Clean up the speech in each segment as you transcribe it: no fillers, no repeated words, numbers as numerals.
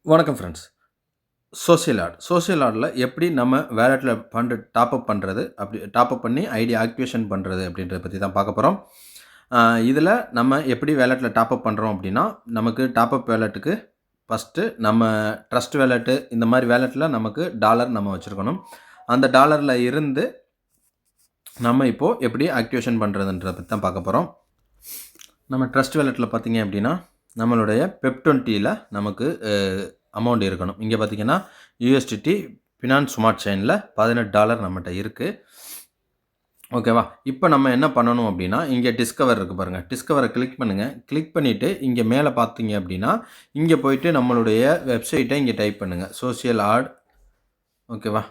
வணக்கம் friends. Social ஆர்ட்ல எப்படி நம்ம வேலெட்ல ஃபண்ட் டாப் அப் பண்றது, அப்படி டாப் அப் பண்ணி ஐடி ஆக்டிவேஷன் பண்றது அப்படின்றத பத்தி தான் பார்க்க போறோம். இதில நம்ம எப்படி வேலெட்ல டாப் அப் பண்றோம் அப்படின்னா, நமக்கு டாப் அப் வேலெட்டுக்கு ஃபர்ஸ்ட்டு நம்ம ட்ரஸ்ட் வேலெட்டு இந்த மாரி வேலெட்ல நமக்கு டாலர் நம்ம வச்சிருக்கணும். அந்த டாலர்ல இருந்து நம்ம இப்போ எப்படி ஆக்டிவேஷன் பண்றதுன்றத பத்தி தான் பார்க்க போறோம். நம்ம ட்ரஸ்ட் வேலெட்ல பார்த்தீங்க அப்படின்னா, நம்மளுடைய பெப்20ல நமக்கு அமௌண்ட் இருக்கணும். இங்க பார்த்தீங்கன்னா, USDT ஃபினான்ஸ் ஸ்மார்ட் செயின்ல $18 நம்மட்ட இருக்கு. ஓகேவா? இப்ப நம்ம என்ன பண்ணணும் அப்படின்னா, இங்க டிஸ்கவர் இருக்கு பாருங்க. டிஸ்கவர கிளிக் பண்ணுங்க. கிளிக் பண்ணிட்டு இங்க மேல பார்த்தீங்க அப்படின்னா, இங்க போயிட்டு நம்மளுடைய வெப்சைட்ட இங்க டைப் பண்ணுங்க. சோசியல் ஆர்ட் ஓகேவா?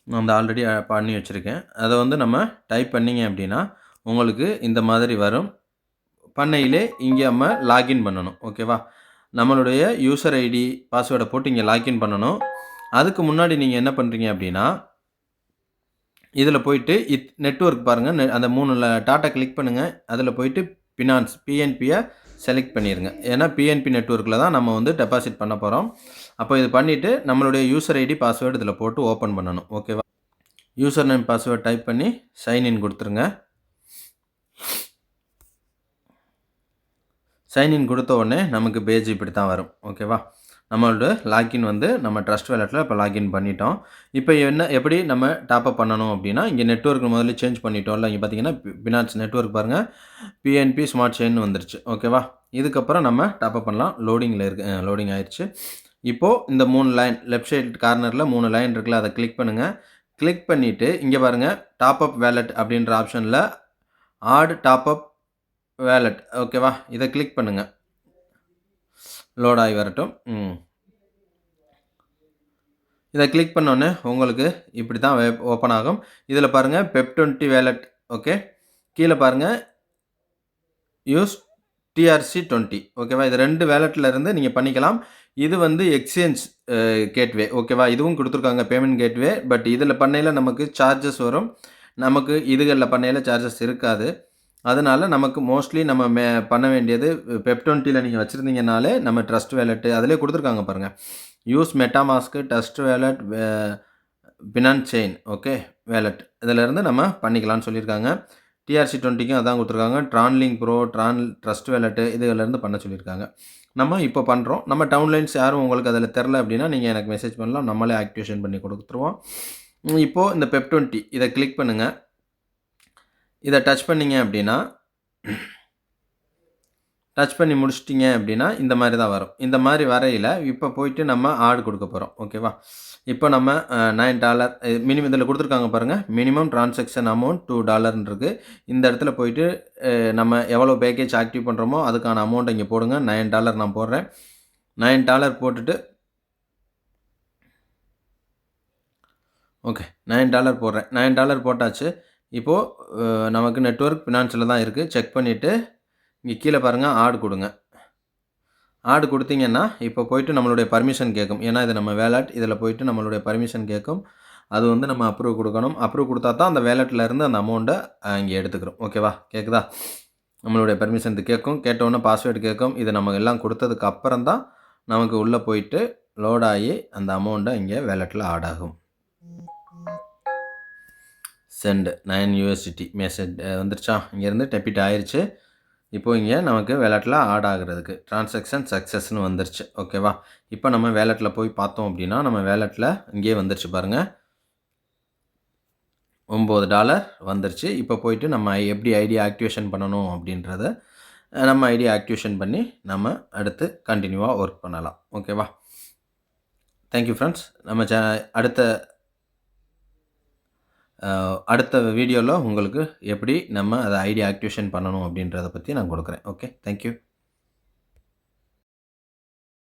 நான் வந்து ஆல்ரெடி பண்ணி வச்சிருக்கேன். அத வந்து நம்ம டைப் பண்ணீங்க அப்படின்னா, உங்களுக்கு இந்த மாதிரி வரும். பண்ணையிலே இங்க நம்ம லாகின் பண்ணணும். ஓகேவா? நம்மளுடைய யூசர் ஐடி, பாஸ்வேர்ட போட்டு இங்க லாகின் பண்ணணும். அதுக்கு முன்னாடி நீங்க என்ன பண்றீங்க அப்படின்னா, இதில போயிட்டு நெட்வொர்க் பாருங்க. அந்த 3 டாட்டா கிளிக் பண்ணுங்க. அதில போயிட்டு பினான்ஸ் பிஎன்பிய செலக்ட் பண்ணிருங்க. ஏன்னா பிஎன்பி நெட்வொர்க்ல தான் நம்ம வந்து டெபாசிட் பண்ண போறோம். அப்போ இது பண்ணிட்டு நம்மளுடைய யூசர் ஐடி, பாஸ்வேர்ட் இதில போட்டு ஓப்பன் பண்ணணும். ஓகேவா? யூசர் நேம், பாஸ்வேர்ட் டைப் பண்ணி சைன் இன் குடுத்துருங்க. சைன்இன் கொடுத்த உடனே நமக்கு பேஜ் இப்படி தான் வரும். ஓகேவா? நம்மளோட லாகின் வந்து நம்ம ட்ரஸ்ட் வேலெட்ல இப்போ லாகின் பண்ணிட்டோம். இப்போ எப்படி நம்ம டாப் அப் பண்ணணும் அப்படின்னா, இங்கே நெட்வொர்க் முதல்ல சேஞ்ச் பண்ணிட்டோம்ல. இங்கே பார்த்தீங்கன்னா, பினான்ஸ் நெட்வொர்க் பாருங்க. பிஎன்பி ஸ்மார்ட் செயின் வந்துருச்சு. ஓகேவா? இதுக்கப்புறம் நம்ம டாப் அப் பண்ணலாம். லோடிங்கில இருக்கு. லோடிங் ஆயிருச்சு. இப்போ இந்த 3 லைன் லெஃப்ட் சைடு கார்னர்ல 3 லைன் இருக்குல்ல, அத கிளிக் பண்ணுங்க. கிளிக் பண்ணிட்டு இங்க பாருங்க டாப் அப் வேலெட் அப்படின்ற ஆப்ஷன்ல ஆட் டாப் அப் வேலெட் ஓகேவா? இத கிளிக் பண்ணுங்க. லோட் ஆகி வரட்டும். இத கிளிக் பண்ணோனே உங்களுக்கு இப்படி தான் ஓப்பன் ஆகும். இதில பாருங்க பெப்20 வேலெட் ஓகே. கீழ பாருங்க யூஸ் TRC20 ஓகேவா? இது 2 வேலெட்ல இருந்து நீங்க பண்ணிக்கலாம். இது வந்து எக்ஸ்சேஞ்ச் கேட்வே ஓகேவா? இதுவும் குடுத்துருக்காங்க பேமெண்ட் கேட்வே. பட் இதில பண்ணையில நமக்கு சார்ஜஸ் வரும். நமக்கு இதுகள்ல பண்ணையில சார்ஜஸ் இருக்காது. அதனால நமக்கு மோஸ்ட்லி நம்ம பண்ண வேண்டியது பெப்20ல நீங்க வச்சிருந்தீங்கனாலே நம்ம ட்ரஸ்ட் வேலெட் அதிலேயே குடுத்துருக்காங்க பாருங்க. Use MetaMask, trust wallet, Binance chain okay wallet இதிலருந்து நம்ம பண்ணிக்கலாம்னு சொல்லியிருக்காங்க. TRC20க்கும் அதான் குடுத்துருக்காங்க. ட்ரான்லிங்க் ப்ரோ, ட்ரஸ்ட் வேலெட் இதுகள்லேருந்து பண்ண சொல்லியிருக்காங்க. நம்ம இப்போ பண்ணுறோம். நம்ம டவுன்லைன்ஸ் யாரும் உங்களுக்கு அதில தெரில அப்படின்னா, நீங்க எனக்கு மெசேஜ் பண்ணலாம். நம்மளே ஆக்டிவேஷன் பண்ணி குடுத்துருவோம். இப்போ இந்த பெப்20 இத கிளிக் பண்ணுங்க. இத டச் பண்ணீங்க அப்படின்னா, டச் பண்ணி முடிச்சுட்டீங்க அப்படின்னா, இந்த மாரி தான் வரும். இந்த மாரி வரையில இப்போ போயிட்டு நம்ம ஆட் குடுக்க போறோம். ஓகேவா? இப்போ நம்ம $9 மினிமம் இதில குடுத்துருக்காங்க பாருங்க. மினிமம் டிரான்சாக்ஷன் அமௌண்ட் $2ன்னு இருக்கு. இந்த இடத்துல போயிட்டு நம்ம எவ்வளோ பேக்கேஜ் ஆக்டிவ் பண்றோமோ, அதுக்கான அமௌண்ட்ட இங்க போடுங்க. $9 நான் போடுறேன். $9 போட்டுட்டு ஓகே. $9 போடுறேன். $9 போட்டாச்சு. இப்போ நமக்கு நெட்வொர்க் ஃபினான்ஸ்ல தான் இருக்கு. செக் பண்ணிட்டு இங்க கீழ பாருங்க ஆட் குடுங்க. ஆட் குடுத்தீங்கன்னா, இப்போ போயிட்டு நம்மளுடைய பர்மிஷன் கேட்கும். ஏன்னா இது நம்ம வேலெட். இதில போயிட்டு நம்மளுடைய பர்மிஷன் கேட்கும். அது வந்து நம்ம அப்ரூவ் குடுக்கணும். அப்ரூவ் குடுத்தா தான் அந்த வேலெட்ல இருந்து அந்த அமௌண்ட்ட இங்க எடுத்துக்கிறோம். ஓகேவா? கேட்குதா? நம்மளுடைய பர்மிஷன் இது கேட்கும். கேட்டவுடனே பாஸ்வேர்ட் கேட்கும். இது நம்ம எல்லாம் குடுத்ததுக்கு அப்புறம் தான் நமக்கு உள்ள போயிட்டு லோட் ஆகி அந்த அமௌண்ட்ட இங்க வேலெட்ல ஆட் ஆகும். சென்ட் $9 மெசேஜ் வந்துருச்சா? இங்கேருந்து டெபிட் ஆயிருச்சு. இப்போ இங்க நமக்கு வேலெட்ல ஆட் ஆகுறதுக்கு டிரான்சாக்ஷன் சக்சஸ்ன்னு வந்துருச்சு. ஓகேவா? இப்போ நம்ம வேலெட்ல போய் பார்த்தோம் அப்படின்னா, நம்ம வேலெட்ல இங்கேயே வந்துருச்சு பாருங்க. $9 வந்துருச்சு. இப்போ போயிட்டு நம்ம எப்படி ஐடி ஆக்டிவேஷன் பண்ணணும் அப்படின்றத நம்ம ஐடி ஆக்டிவேஷன் பண்ணி நம்ம அடுத்து கன்டினியூவா ஒர்க் பண்ணலாம். ஓகேவா? Thank you friends. நம்ம அடுத்த வீடியோல உங்களுக்கு எப்படி நம்ம அத ஐடி ஆக்டிவேஷன் பண்ணணும் அப்படின்றத பத்தி நான் குடுக்குறேன். ஓகே. Thank you.